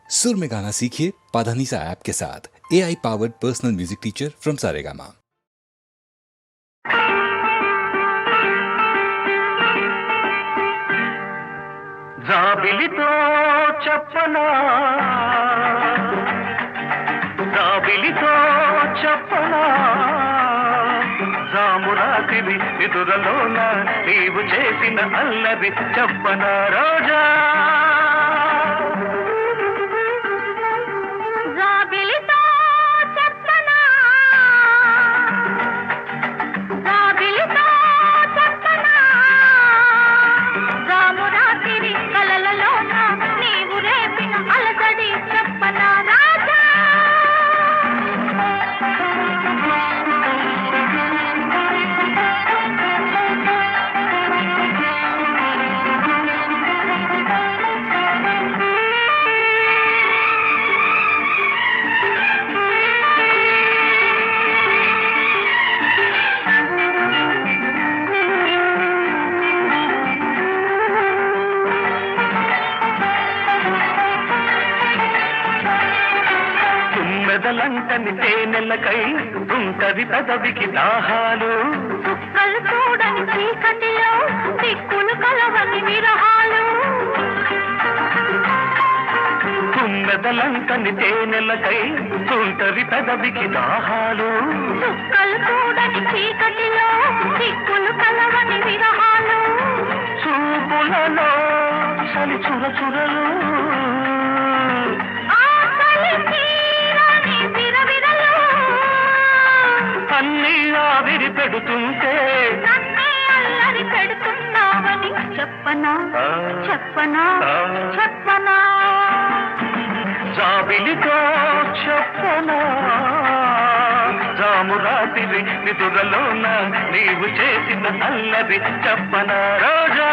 सुर में गाना सीखिए पाधानीसा ऐप के साथ। AI powered personal music teacher from Saregama. జాబిలితో చెప్పనా జాబిలితో చెప్పనా జామురాతివి నిదురలోన నీవు చేసిన అల్లరి చెప్పనా రోజా లంకని తేనెలకై ఉంటది పెదవికి దాహాలు చుక్కలు చూడని చీకటిలో దిక్కులు కలవని విరహాలు తుమ్మెదలంకని తేనెలకై ఉంటది పెదవికి దాహాలు చుక్కలు చూడని చీకటిలో దిక్కులు కలవని విరహాలు చూపులలో చలి చురచురలు అన్నీ ఆవిరి పెడుతుంటే అల్లరి పెడుతున్నావని చెప్పనా చెప్పనా చెప్పనా జాబిలితో చెప్పనా జామురాతిరి నిదురలోన నీవు చేసిన అల్లరి చెప్పనా రోజా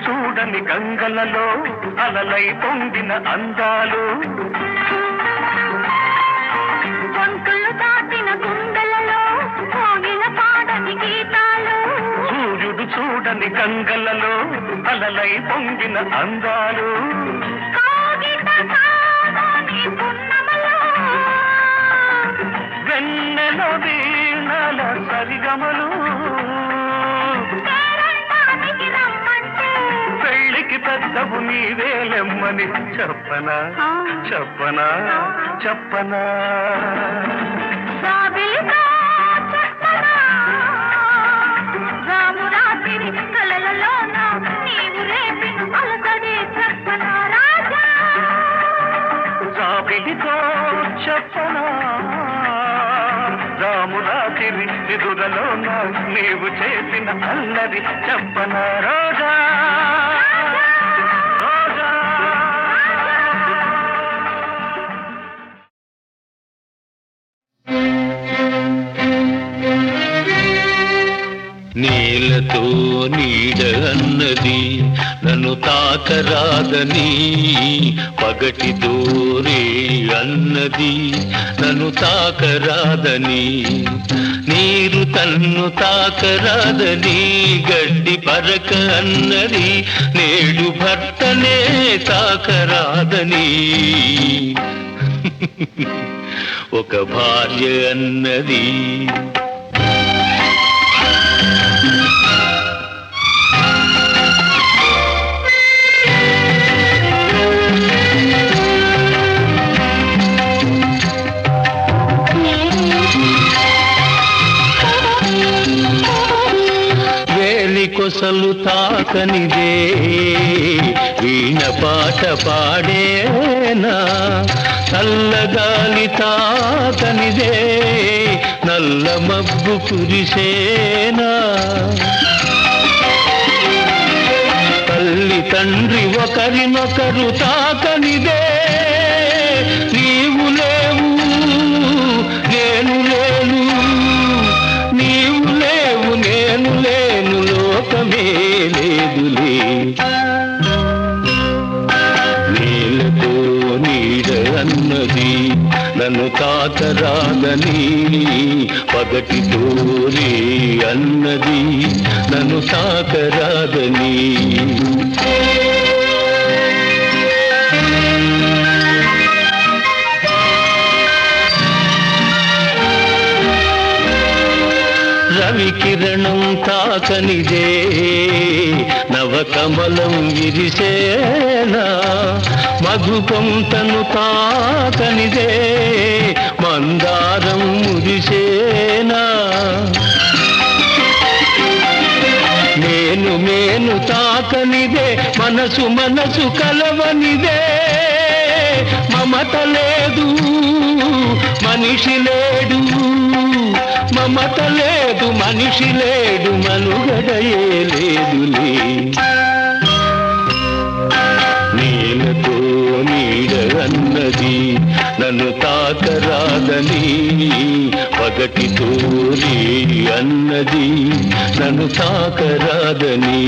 చూడని గంగలలో అలలై పొంగిన అందాలు గొంతులు దాటిన గుండెలలో పోగిన పాడని గీతాలు సూర్యుడు చూడని గంగలలో అలలై పొంగిన అందాలు వెన్నెల వీణల సరిగమలు పెళ్ళికి పెద్దవు నీవేలెమ్మని చెప్పనా చెప్పనా చెప్పనా జాబిలితో చెప్పనా రామురాతిరి నిదురలోన నీవు చేసిన అల్లరి చెప్పనా రోజా నేలతో నీడ అన్నది నన్ను తాకరాదని పగటి దూరే అన్నది నన్ను తాకరాదని నీరు తన్ను తాకరాదని గడ్డి పరక అన్నది నేడు భర్తనే తాకరాదని ఒక భార్య అన్నది కొసలు తాకనిదే వీణ పాట పాడేనా చల్లగాలి తాకనిదే నల్ల మబ్బు కురిసేనా తల్లి తండ్రి ఒకరినొకరు తాకనిదే నీవు లేవు నేను లేను నీవు లేవు నేను లేను లోకమే లేదులే నీళ్ళతో నీడ అన్నది నన్ను తాకరాదని పగటితో రే అన్నది నన్ను తాకరాదని రవి కిరణం తాకనిదే నవకమలం విరిసేనా మధుపంతను తాకనిదే మందారం మురిసేనా నేను తాకనిదే మనసు మనసు కలవనిదే మమత లేదు మనిషి లేడు మమత లేదు మనిషి లేడు మనుగడయే లేదులే నీళ్ళతో నీడ అన్నది నన్ను తాకరాదని పగటితో రే అన్నది నన్ను తాకరాదని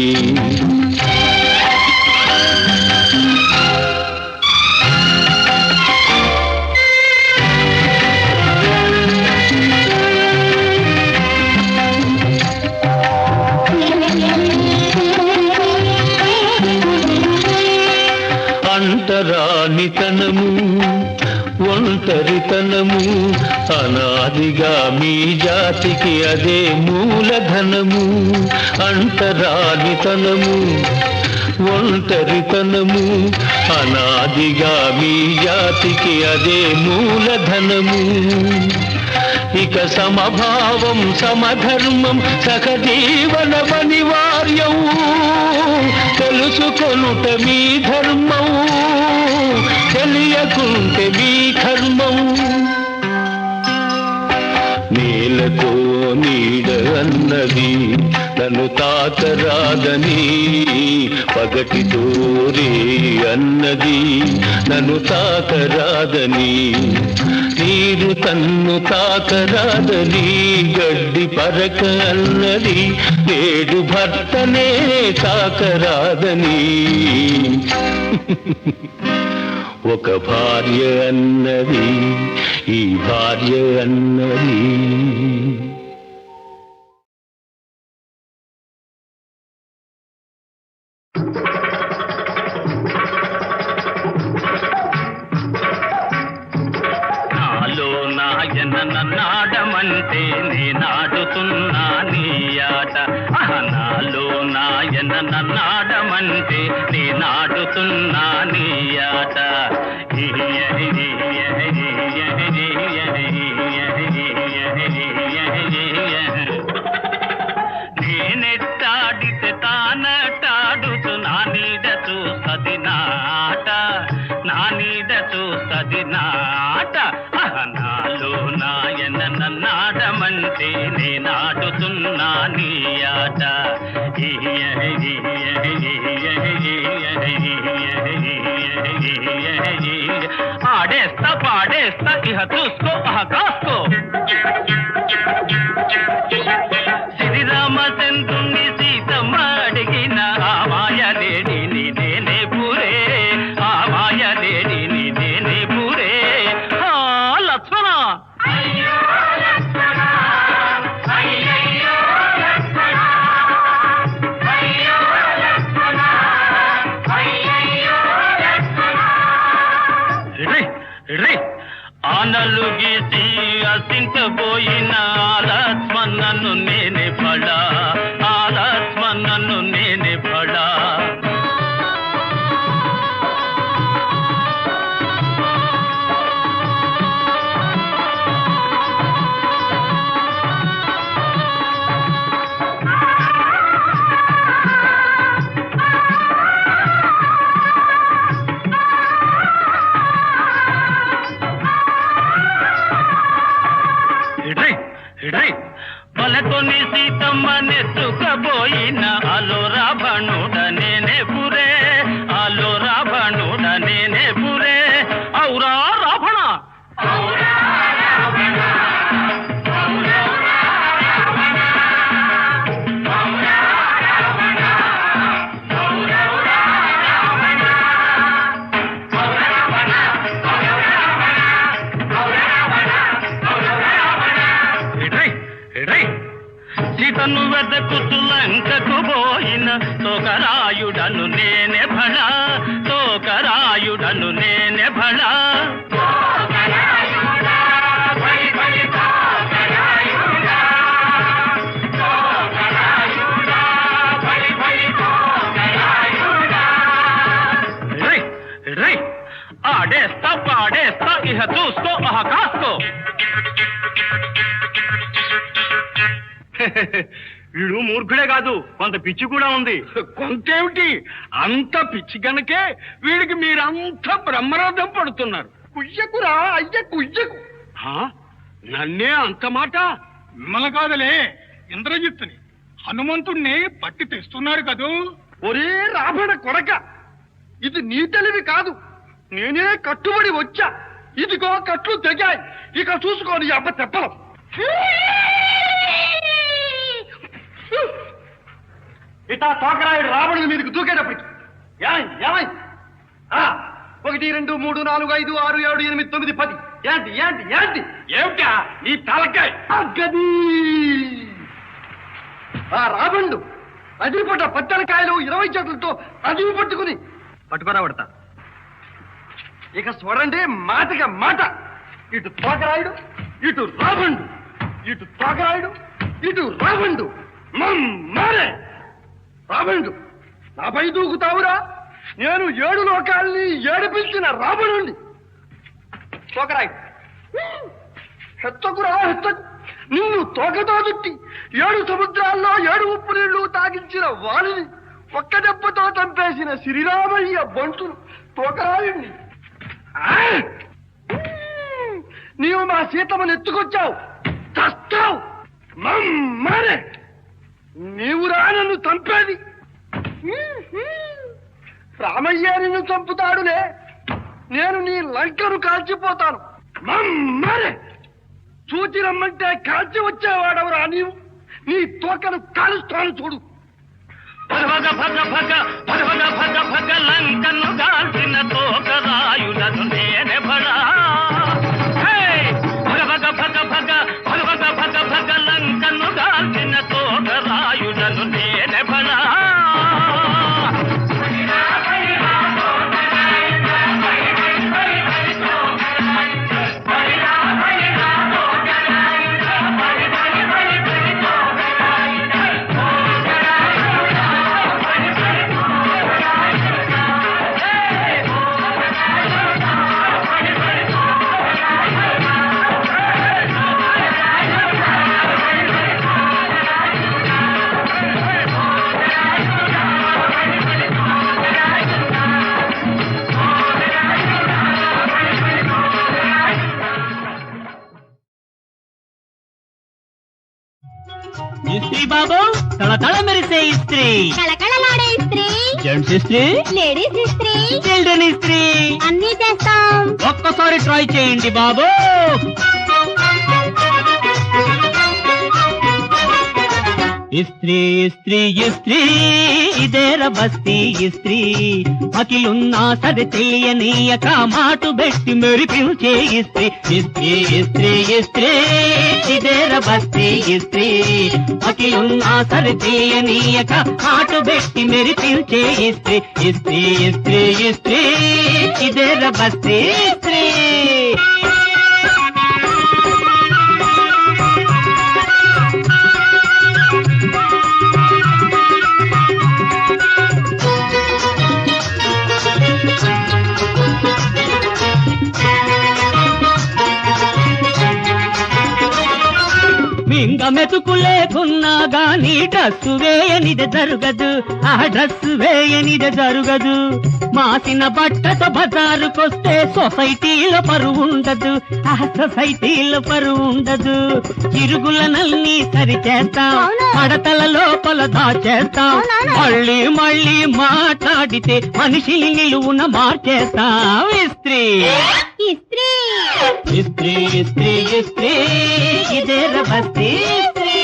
అంటరానితనము ఒంటరితనము అనాదిగా మీ జాతికి అదే మూలధనము అంటరానితనము ఒంటరితనము అనాదిగా మీ జాతికి అదే మూలధనము ఇక సమభావం సమధర్మం సహజీవన అనివార్యం తెలుసుకొనుట మీ ధర్మం తెలియకుంటే మీ కర్మం నీళ్ళతో నీడ అన్నది నన్ను తాకరాదని పగటితో రే అన్నది నన్ను తాకరాదని నీరు తన్ను తాకరాదని గడ్డి పరక అన్నది నేడు భర్తనే తాకరాదని ఒక భార్య అన్నది ఈ భార్య అన్నది నాలో నాయన నన్నాడమంటే నేనాడుతున్నా నీ ఆట నాలో నాయన నన్నాడమంటే నేనాడుతున్నా నీ ఆట నేనెట్టాడితే తానటాడుతూ నా నీడ చూస్తది నాట నా నీడ చూస్తది నాట నాలో నాయన నన్నాడమంటే నేనాడుతున్నా నీ ఆట ఆడేస్తా పాడేస్తా ఇహ చూసుకో కాసుకో శ్రీరామచంద్రుని సీతమ్మ అడిగిన ఆ మాయలేడి నీదేనే పూరే ఆ మాయలేడి నీదేనే పూరే లక్ష్మణ ఆనలు గీసి అసించబోయిన లక్ష్మణను నేనే పడా ఆ లక్ష్మణను నేనే పడా కొని సీతమ్మ నెత్తుకపోయిన అలో రావణుడ నేనే పురే, అలో రావణుడ నేనే పురే. ఔరా రావణ సీతను వెదకుతు లంకకు పోయిన తోకరాయుడను నేనే భళ, తోకరాయుడను నేనే భళ. ఆడేస్తా పాడేస్తా ఇహ చూసుకో అహ కాసుకో. వీడు మూర్ఖుడే కాదు, కొంత పిచ్చి కూడా ఉంది. కొంతేమిటి, అంత పిచ్చి కనుకే వీడికి మీరంతా బ్రహ్మరథం పడుతున్నారు. కుయ్యకురా అయ్య కుయ్యకు. నన్నే అంత మాట? మిమ్మల్ని కాదలే, ఇంద్రజిత్తుని హనుమంతుణ్ణి పట్టి తెస్తున్నారు కదూ. ఒరే రాబడ కొడక, ఇది నీ తెలివి కాదు, నేనే కట్టుబడి వచ్చా. ఇదిగో కట్లు తెగాయి, ఇక చూసుకోని అబ్బ తెప్పలం. ఇటా తోకరాయుడు రావణుడి మీదకి దూకేటప్పటికి ఏమై 1 2 3 4 5 6 7 8 9 10 ఏంటి ఏంటి ఏంటి ఏమిటా నీ తలకాయ అగ్గది. ఆ రావణుడు అదిరిపడ్డ పట్టెలకాయలు 20 చెట్లతో అదివి పట్టుకుని పట్టుకురాబడతా. ఇక చూడండి మాటగా మాట, ఇటు తోకరాయుడు ఇటు రావణుడు, ఇటు తోకరాయుడు ఇటు రావణుడు. మారే రావణుడు నాపై దూకుతావురా? నేను 7 లోకాల్ని ఏడిపించిన రావణుణ్ణి. తోకరాయుడు హెచ్చకురా హెచ్చకు, నిన్ను తోకతో చుట్టి 7 సముద్రాల్లో 7 ఉప్పు నీళ్లు తాగించిన వాణిని ఒక్క దెబ్బతో చంపేసిన శ్రీరామయ్య బంటును తోకరాయుణ్ణి. నీవు మా సీతమ్మను ఎత్తుకొచ్చావు, చస్తావు. మమ్మారే నీవురా నన్ను చంపేది. రామయ్య నిన్ను చంపుతాడులే, నేను నీ లంకను కాల్చిపోతాను. మమ్మారే చూచి రమ్మంటే కాల్చి వచ్చేవాడవరా నీవు? నీ తోకను కాలుస్తాను చూడు. భగ భగ భగ భగ భగ భగ లంకను కాల్చిన తోకరాయుడను నేనే భళ. భగ భగ భగ భగ భగ భగ భగ భగ లంకను కాల్చిన తోకరాయుడను నేనే భళ. ఇస్త్రీ బాబు, తళతళ మెరిసే ఇస్త్రీ, కళకళలాడే ఇస్త్రీ, జెంట్స్ ఇస్త్రీ, లేడీస్ ఇస్త్రీ, చిల్డ్రన్ ఇస్త్రీ, అన్నీ చేస్తాం. ఒక్కసారి ట్రై చేయండి బాబు. ఇస్త్రీ ఇస్త్రీ ఇస్త్రీ ఇదేర బస్తీ ఇస్త్రీ, అకిలున్నా సరి తెలియనీయక మాటు బెట్టి మెరిపించే ఇస్త్రీ. ఇస్త్రీ ఇస్త్రీ ఇస్త్రీ ఇదేర బస్తీ ఇస్త్రీ, అకిలున్నా సరి తెలియనీయక మాటు బెట్టి మెరిపించే ఇస్త్రీ. ఇస్త్రీ ఇస్త్రీ ఇస్త్రీ ఇదేర బస్తీ ఇస్త్రీ. మింగ మెతుకు లేకున్నా గాని డ్రస్సు వేయనిది జరుగదు, ఆ డ్రస్సు వేయనిది జరుగదు. మాసిన బట్టతో బజారుకొస్తే సొసైటీలో పరువు ఉండదు, ఆ సొసైటీలో పరువు ఉండదు. చిరుగులనల్ని సరి చేస్తాం, పడతల లోపల దాచేస్తాం. మళ్ళీ మళ్ళీ మాట్లాడితే మనిషిని నిలువున మార్చేస్తాం. ఇస్త్రీ ఇస్త్రీ ఇస్త్రీ ఇస్త్రీ ఇస్త్రీ ఇదే రబస్తీ ఇస్త్రీ.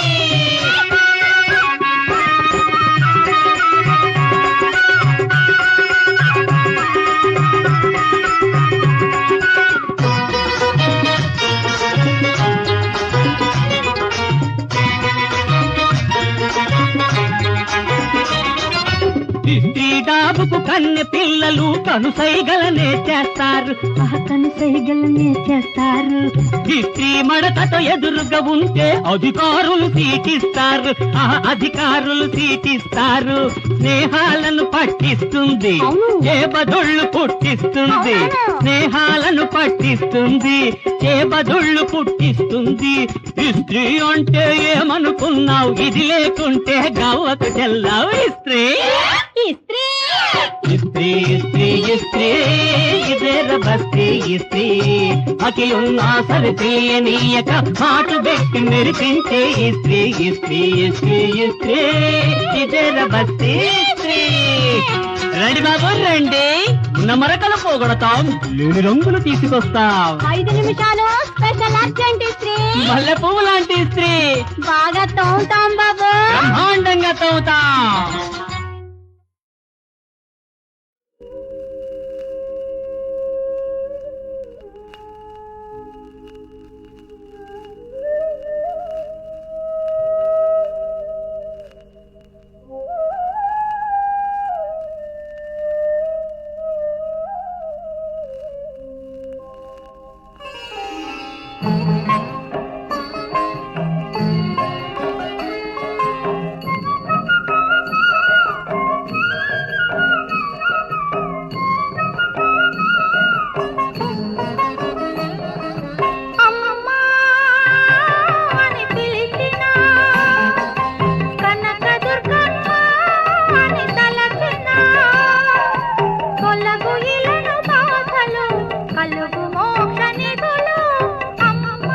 ఇస్త్రీ డాబుకు కన్నె పిల్లలు కనుసైగలనే చేస్తారు, ఆ కనుసైగలనే చేస్తారు. ఇస్త్రీ మడతతో ఎదురుగా ఉంటే అధికారులు సీటిస్తారు, ఆ అధికారులు సీటిస్తారు. స్నేహాలను పట్టిస్తుంది, చేబదుళ్ళు పుట్టిస్తుంది. స్నేహాలను పట్టిస్తుంది, చేబదుళ్ళు పుట్టిస్తుంది. ఇస్త్రీ అంటే ఏమనుకున్నావు, ఇది లేకుంటే గవ్వకు చెల్లావు. ఇస్త్రీ ఇస్త్రీ ఇస్త్రీ ఇస్త్రీ ఇస్త్రీ ఇదే రబస్తీ ఇస్త్రీ. అఖిలున్నా సరి తెలియనీయక మాటు పెట్టి మెరిపించే ఇస్త్రీ ఇస్త్రీ ఇస్త్రీ ఇస్త్రీ ఇదే రబస్తీ ఇస్త్రీ. రండి బాబు రండి, ఉన్న మరకలు పోగొడతాం, లేని రంగులు తీసుకొస్తాం. 5 నిమిషాలు స్పెషల్ అర్జెంట్ ఇస్త్రీ. మల్లె పువ్వు లాంటి ఇస్త్రీ, బాగా తోముతాం బాబు. బ్రహ్మాండంగా తవ్వుతాం. అమ్మా అని పిలిచినా, కనకదుర్గమ్మ అని తలచినా, కొలగు ఇలను బాధలు కలుగు మోక్ష నిధులు. అమ్మా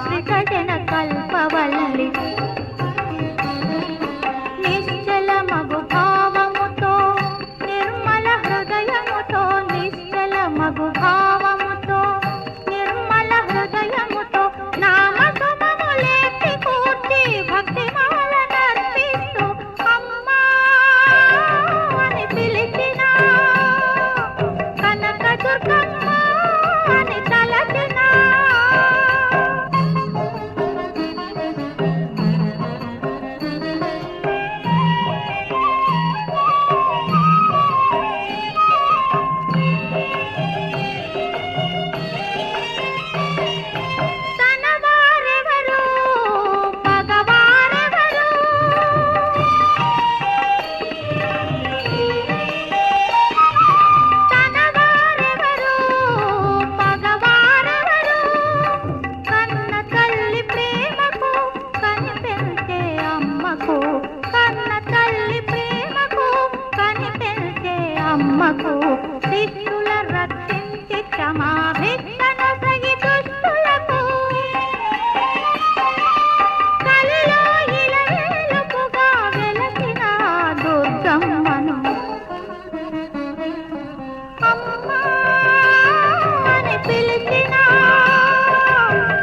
సృజన కల్పవల్లి నిశ్చల మగు భావముతో నిర్మల హృదయముతో నిశ్చల మగు భావముతో నిర్మల హృదయముతో నామసుమములేసి కూర్చి భక్తి మాల నర్పిస్తూ అమ్మా అని పిలిచిన కనక దుర్గమ్మ అని తలచిన తనవారెవరు పగవారెవరు తనవారెవరు పగవారెవరు కన్న తల్లి ప్రేమకు కనిపెంచే అమ్మకు కన్న తల్లి ప్రేమకు కనిపెంచే అమ్మకు శిష్యుల రక్షించి క్షమాభిక్షను సగి దుష్టులకు కలిలో ఇలవేలుపుగా వెలసిన దుర్గమ్మను అమ్మా అని పిలిచిన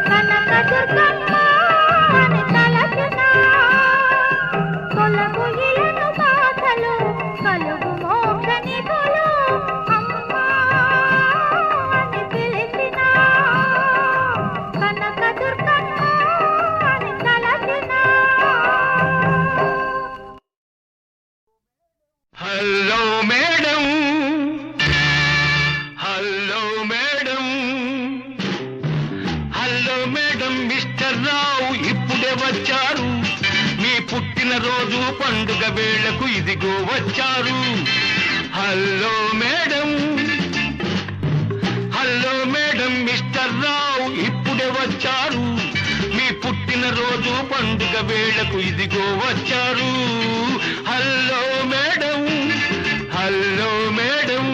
కనక దుర్గమ్మ అని తలచిన కొలకు ఇలను బాధలు కలుగు మోక్ష నిధులు అమ్మా అని పిలిచిన కనక దుర్గమ్మ అని తలచిన hello madam, hello madam, hello madam, mister Rao ఇప్పుడే వచ్చారు. మీ పుట్టినరోజు పండుగ వేళకు ఇదిగో వచ్చారు. Hello madam, hello madam, mister Rao ఇప్పుడే వచ్చారు. మీ పుట్టినరోజు పండుగ వేళకు ఇదిగో వచ్చారు. Hello madam, hello madam.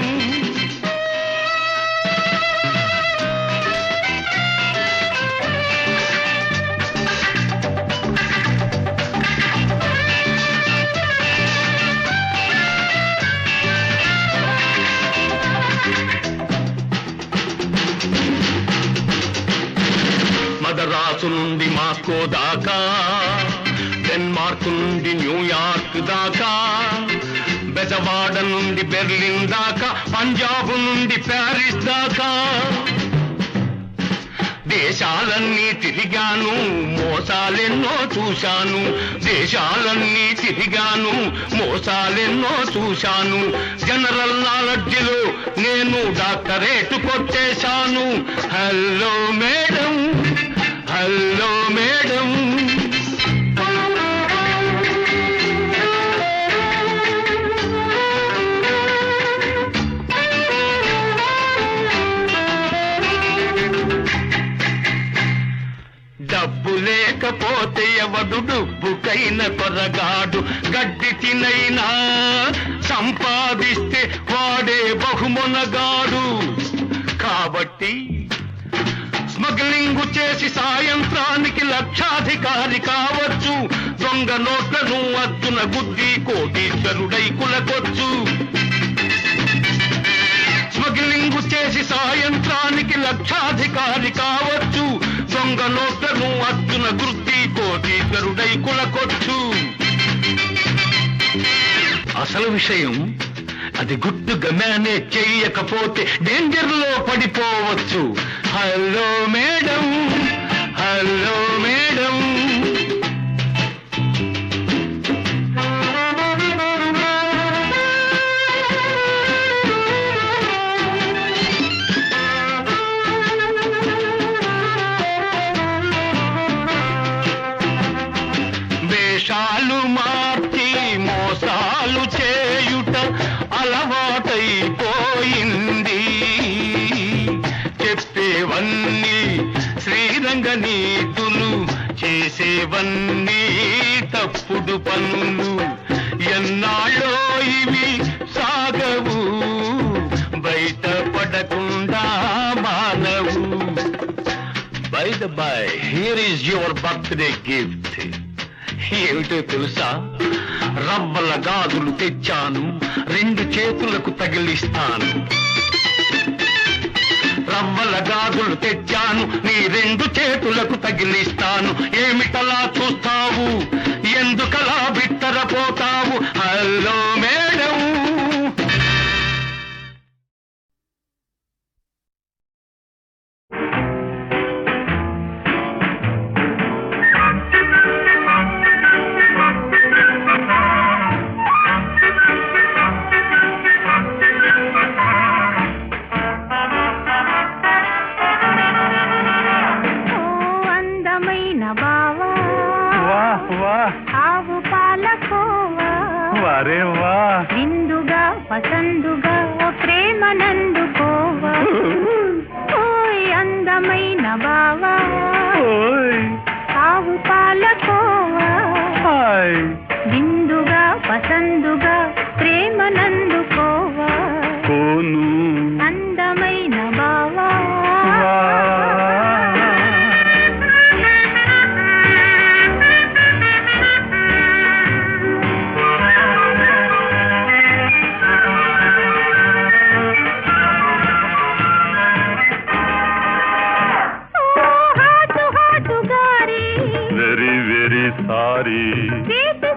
Madras నుండి మాస్కో దాకా, డెన్మార్క్ నుండి న్యూయార్క్ దాకా, బెజవాడ నుండి బెర్లిన్ దాకా, పంజాబ్ నుండి ప్యారిస్ దాకా, దేశాలన్నీ తిరిగాను, మోసాలెన్నో చూశాను. దేశాలన్నీ తిరిగాను, మోసాలెన్నో చూశాను. జనరల్ నాలెడ్జిలో నేను డాక్టరేట్ కొట్టేశాను. Hello madam, hello madam. డబ్బు లేకపోతే ఎవడు డుబ్బుకైన కొరగాడు. గడ్డి తినైనా సంపాదిస్తే వాడే బహుమొనగాడు. కాబట్టి స్మగ్లింగ్ చేసి సాయంత్రానికి లక్షాధికారి కావచ్చు. దొంగ నోట్లను అద్దున గుద్ది కోటీశ్వరుడై కులకొచ్చు. స్మగ్లింగ్ చేసి సాయంత్రానికి లక్షాధికారి కావచ్చు. దొంగ నోట్లను అద్దున గుద్ది కోటీశ్వరుడై కులకొచ్చు. అసలు విషయం అది గుట్టుగా మేనేజ్ చెయ్యకపోతే డేంజర్ లో పడిపోవచ్చు. Hello madam, hello madam. వేషాలు మార్చి మోసాలు చేయుట అలవాటైపోయింది. చెప్పేవన్నీ శ్రీరంగ నీతులు, చేసేవన్నీ తప్పుడు పనులు. ఎన్నాళ్ళో ఇవి సాగవు, బయట పడకుండా మానవు. By the by here is your birthday gift. ఏమిటో తెలుసా, రవ్వల గాజులు తెచ్చాను, 2 చేతులకు తగిలిస్తాను. రవ్వల గాజులు తెచ్చాను, నీ 2 చేతులకు తగిలిస్తాను. ఏమిటలా చూస్తావు, ఎందుకలా బిత్తరపోతావు? Hello madam. విందుగా పసందుగా ప్రేమ నందుకోవా, ఓయ్ అందమైన బావా, ఆవు పాలకోవా, విందుగా పసందుగా ప్రేమ నందుకోవా, అందమైన బావా.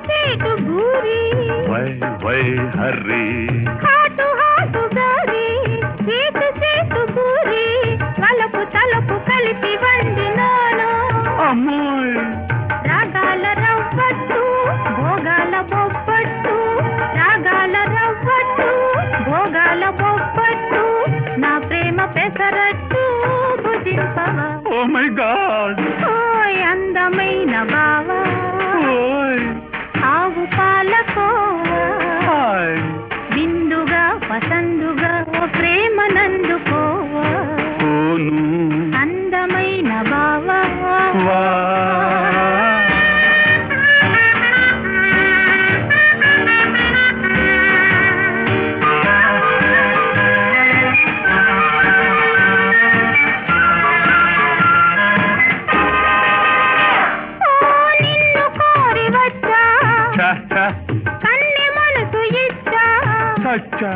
సేటు బూరి వై హర్రి, హాటు హాటు గారి, సేటు బూరి, వలపు తలపు కలిపి వండినాను. అమ్మాయి రాగాల రవ్వట్టు, భోగాల బొప్పట్టు, రాగాల రవ్వట్టు, భోగాల బొప్పట్టు, నా ప్రేమ పెసరట్టు భుజింపవా. ఓ మై గాడ్, ఓయ్ అందమైన బావా, ఆవు పాలకోవా, విందుగా పసందుగా ప్రేమ నందుకోవా, అందమైన బావా. కన్నె మనసు ఇచ్చా,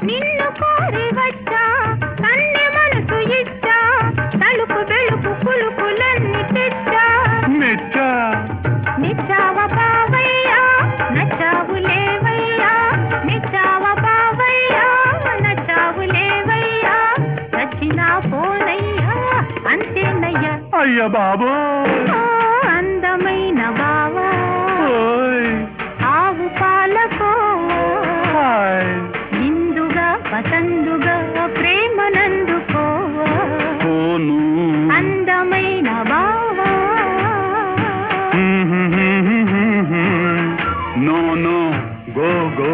నిన్ను కోరి వచ్చా, కన్నె మనసు ఇచ్చా, తలుపు వెలుపు కులుకులన్నీ తెచ్చా, నిచ్చావ బావయ్యా, నచ్చావు లేవయ్యా, నిచ్చావ బావయ్యా, నచ్చావు లేవయ్యా, చచ్చినా పోనయ్యా, అంతేనయ్యా. అయ్య బాబో, అందమైన బావా, ఆవు పాలకోవా, విందుగా పసందుగా ప్రేమ నందుకోవా, అందమైన బావా. No, no, go, go,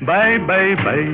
bye, bye, bye.